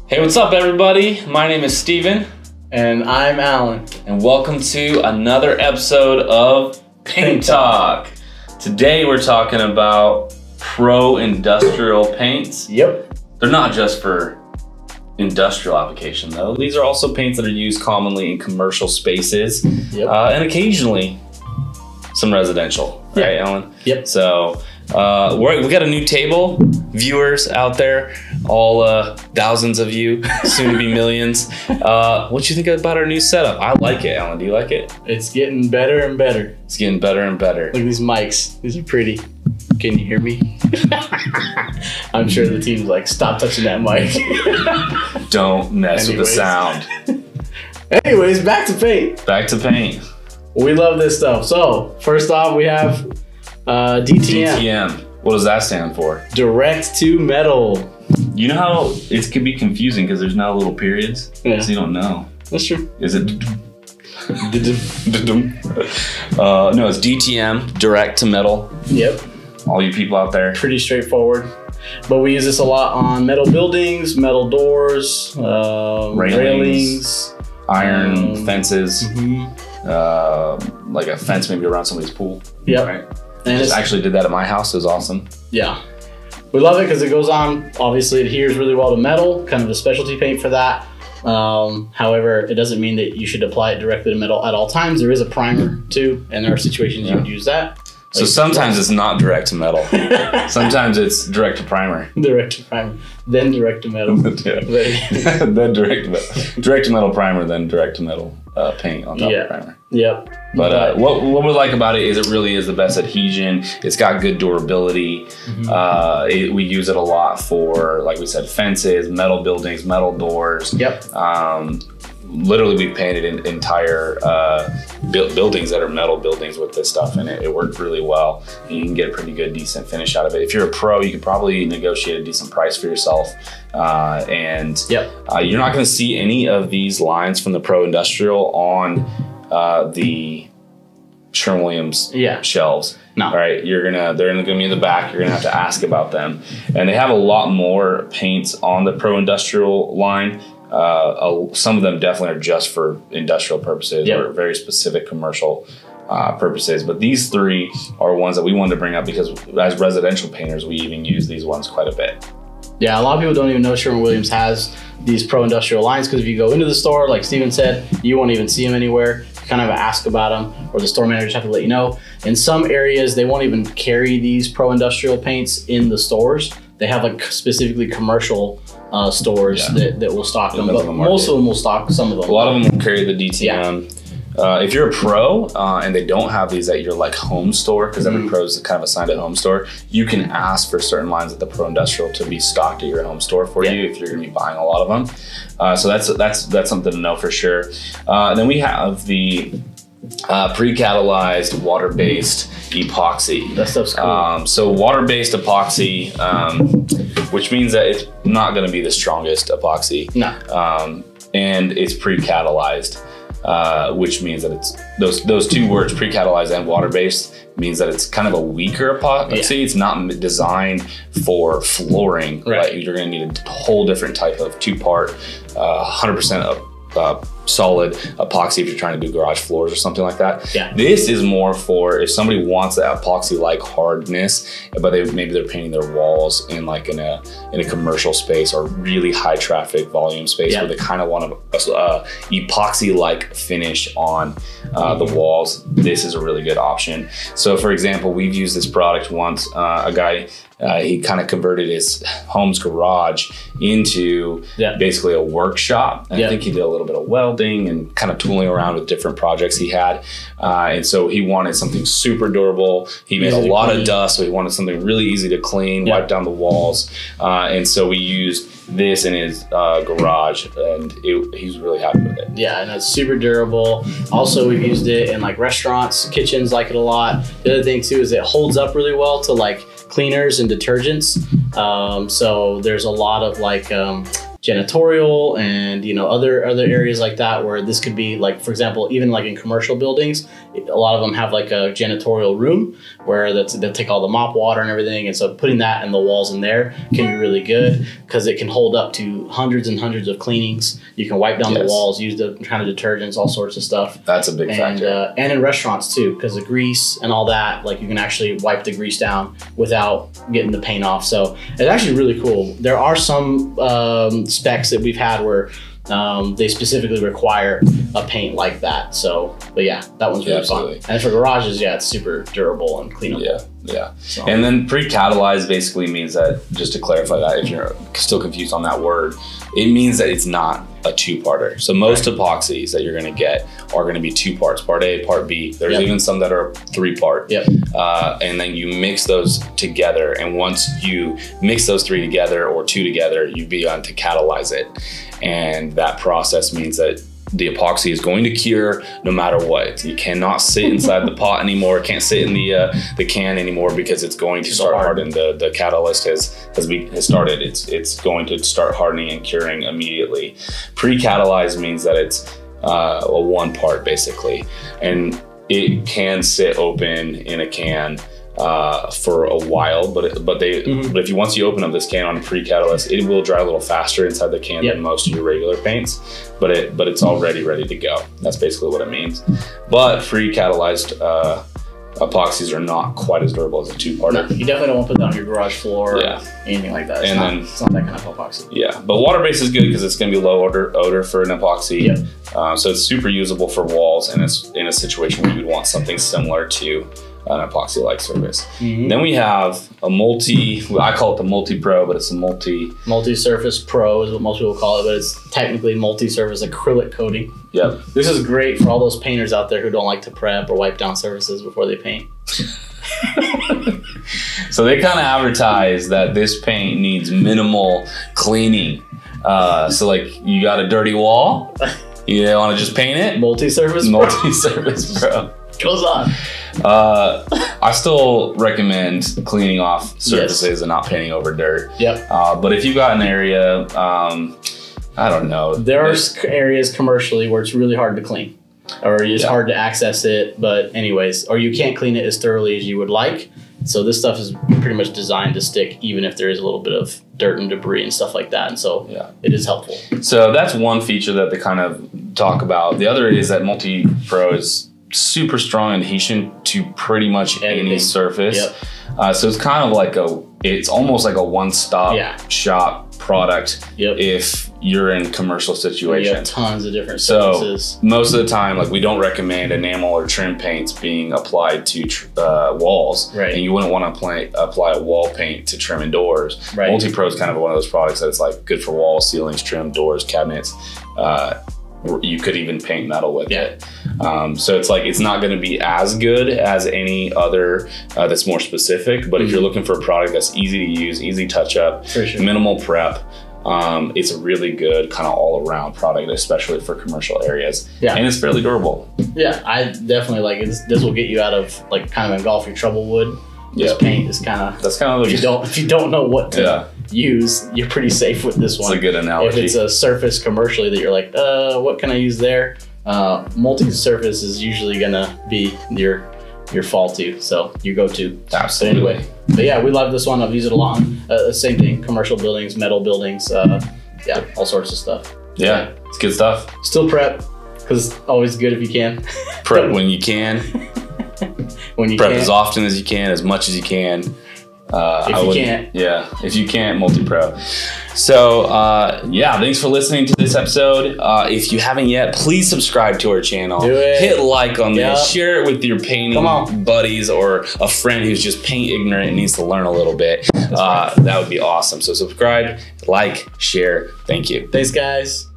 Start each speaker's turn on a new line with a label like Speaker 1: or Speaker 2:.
Speaker 1: Hey, what's up everybody? My name is Steven.
Speaker 2: And I'm Allan.
Speaker 1: And welcome to another episode of Paint Talk. Today we're talking about pro industrial paints.
Speaker 2: Yep.
Speaker 1: They're not just for industrial application though. These are also paints that are used commonly in commercial spaces.
Speaker 2: Yep.
Speaker 1: And occasionally some residential, right, Allan?
Speaker 2: Yep.
Speaker 1: So we got a new table, viewers out there, all thousands of you, soon to be millions. What you think about our new setup? I like it, Allan. Do you like it?
Speaker 2: It's getting better and better.
Speaker 1: It's getting better and better.
Speaker 2: Look at these mics. These are pretty. Can you hear me? I'm sure the team's like, stop touching that mic.
Speaker 1: Don't mess with the sound.
Speaker 2: Anyways, back to paint.
Speaker 1: Back to paint.
Speaker 2: We love this stuff. So first off, we have DTM.
Speaker 1: DTM. What does that stand for?
Speaker 2: Direct to metal.
Speaker 1: You know how it can be confusing because there's no little periods?
Speaker 2: Yeah.
Speaker 1: So you don't know.
Speaker 2: That's true.
Speaker 1: Is it? No, it's DTM, direct to metal.
Speaker 2: Yep.
Speaker 1: All you people out there.
Speaker 2: Pretty straightforward. But we use this a lot on metal buildings, metal doors, railings,
Speaker 1: iron fences, like a fence maybe around somebody's pool.
Speaker 2: Yep.
Speaker 1: Right? And I just actually did that at my house. It was awesome.
Speaker 2: Yeah. We love it because it goes on, obviously it adheres really well to metal, kind of a specialty paint for that. However, it doesn't mean that you should apply it directly to metal at all times. There is a primer too, and there are situations you would use that.
Speaker 1: So sometimes it's not direct to metal. Sometimes it's direct to primer.
Speaker 2: Direct to primer, then direct to metal.
Speaker 1: Then direct to metal primer, then direct to metal paint on top of primer.
Speaker 2: Yep.
Speaker 1: But what we like about it is it really is the best adhesion. It's got good durability. We use it a lot for, like we said, fences, metal buildings, metal doors.
Speaker 2: Yep.
Speaker 1: Literally, we painted entire buildings that are metal buildings with this stuff in it. It worked really well. And you can get a pretty good, decent finish out of it. If you're a pro, you could probably negotiate a decent price for yourself. You're not going to see any of these lines from the Pro Industrial on the Sherwin-Williams shelves.
Speaker 2: No.
Speaker 1: All right, they're gonna be in the back. You're gonna have to ask about them. And they have a lot more paints on the Pro Industrial line. Some of them definitely are just for industrial purposes or very specific commercial purposes. But these three are ones that we wanted to bring up because as residential painters, we even use these ones quite a bit.
Speaker 2: Yeah, a lot of people don't even know Sherwin-Williams has these Pro Industrial lines because if you go into the store, like Steven said, you won't even see them anywhere. You kind of ask about them or the store managers have to let you know. In some areas, they won't even carry these Pro Industrial paints in the stores. They have like specifically commercial stores that will stock them, but most of them will stock some of them.
Speaker 1: A lot of them will carry the DTM. If you're a pro and they don't have these at your like home store, because every pro is kind of assigned a home store, you can ask for certain lines at the Pro Industrial to be stocked at your home store for you if you're going to be buying a lot of them. So that's something to know for sure. And then we have the pre-catalyzed water-based epoxy.
Speaker 2: That stuff's cool.
Speaker 1: So water-based epoxy, which means that it's not going to be the strongest epoxy.
Speaker 2: No.
Speaker 1: And it's pre-catalyzed. Which means that it's those two words, pre-catalyzed and water-based, means that it's kind of a weaker epoxy. It's not designed for flooring. Right. Like you're going to need a whole different type of two-part, 100% solid epoxy if you're trying to do garage floors or something like that.
Speaker 2: Yeah.
Speaker 1: This is more for if somebody wants that epoxy-like hardness, but maybe they're painting their walls in like in a commercial space or really high traffic volume space where they kind of want a epoxy-like finish on the walls. This is a really good option. So for example, we've used this product once. A guy, he kind of converted his home's garage into basically a workshop. And I think he did a little bit of welding and kind of tooling around with different projects he had. And so he wanted something super durable. He made a lot of dust, so he wanted something really easy to clean, wipe down the walls. And so we used this in his garage, and he's really happy with it.
Speaker 2: Yeah, and it's super durable. Also, we've used it in like restaurants, kitchens like it a lot. The other thing too is it holds up really well to like cleaners and detergents. So there's a lot of like janitorial and, you know, other areas like that, where this could be like, for example, even like in commercial buildings, a lot of them have like a janitorial room where they'll take all the mop water and everything. And so putting that in the walls in there can be really good because it can hold up to hundreds and hundreds of cleanings. You can wipe down the walls, use the kind of detergents, all sorts of stuff.
Speaker 1: That's a big factor.
Speaker 2: And in restaurants too, because the grease and all that, like you can actually wipe the grease down without getting the paint off. So it's actually really cool. There are some specs that we've had where they specifically require a paint like that. So, but yeah, that one's really fun. And for garages, yeah, it's super durable and cleanable.
Speaker 1: Yeah. So. And then pre-catalyzed basically means that, just to clarify that, if you're still confused on that word, it means that it's not a two-parter. So most epoxies that you're gonna get are gonna be two parts, part A, part B. There's even some that are three-part. And then you mix those together. And once you mix those three together or two together, you've begun to catalyze it. And that process means that the epoxy is going to cure no matter what. You cannot sit inside the pot anymore. It can't sit in the can anymore because it's going to start hardening. The catalyst has started. It's going to start hardening and curing immediately. Pre-catalyzed means that it's a one part basically, and it can sit open in a can for a while, but if once you open up this can on a pre-catalyst, it will dry a little faster inside the can than most of your regular paints, but it's already ready to go. That's basically what it means. But pre-catalyzed epoxies are not quite as durable as a two-parter. No, you
Speaker 2: definitely don't want to put that on your garage floor or anything like that. It's not that kind of epoxy.
Speaker 1: Yeah, but water-based is good because it's going to be low odor for an epoxy. So it's super usable for walls, and it's in a situation where you'd want something similar to an epoxy-like surface. Then we have a I call it the MultiPro, but it's a
Speaker 2: multi-surface pro is what most people call it, but it's technically multi-surface acrylic coating. This is great for all those painters out there who don't like to prep or wipe down surfaces before they paint.
Speaker 1: So they kind of advertise that this paint needs minimal cleaning. So like you got a dirty wall, you want to just paint it?
Speaker 2: Multi-surface
Speaker 1: pro.
Speaker 2: Goes on.
Speaker 1: I still recommend cleaning off surfaces and not painting over dirt. But if you've got an area, I don't know.
Speaker 2: There are areas commercially where it's really hard to clean, or it's hard to access it. But anyways, or you can't clean it as thoroughly as you would like. So this stuff is pretty much designed to stick even if there is a little bit of dirt and debris and stuff like that. And so it is helpful. So
Speaker 1: that's one feature that they kind of talk about. The other is that MultiPro is super strong adhesion to pretty much any surface. So it's kind of like it's almost like a one-stop shop product if you're in commercial situations.
Speaker 2: Tons of different surfaces.
Speaker 1: So most of the time, like we don't recommend enamel or trim paints being applied to walls. And you wouldn't want to apply a wall paint to trim and doors. MultiPro is kind of one of those products that it's like good for walls, ceilings, trim, doors, cabinets. You could even paint metal with it. So it's like, it's not going to be as good as any other that's more specific, but if you're looking for a product that's easy to use, easy touch up, minimal prep, it's a really good kind of all around product, especially for commercial areas. And it's fairly durable.
Speaker 2: I definitely like it. This will get you out of like kind of engulf your trouble wood. This paint is kind of, if you don't know what to use, you're pretty safe with this one.
Speaker 1: It's a good analogy.
Speaker 2: If it's a surface commercially that you're like, what can I use there? Multi-surface is usually gonna be your fall-to, so your go-to.
Speaker 1: Absolutely.
Speaker 2: But anyway, but yeah, we love this one. I've used it a lot. Same thing, commercial buildings, metal buildings, all sorts of stuff.
Speaker 1: It's good stuff.
Speaker 2: Still prep, because always good if you can.
Speaker 1: Prep when you can. Prep as often as you can, as much as you can. If you can't, MultiPro. So thanks for listening to this episode. If you haven't yet, please subscribe to our channel.
Speaker 2: Do it.
Speaker 1: Hit like on this. Share it with your painting buddies or a friend who's just paint ignorant and needs to learn a little bit. That would be awesome. So subscribe, like, share. Thank you.
Speaker 2: Thanks, guys.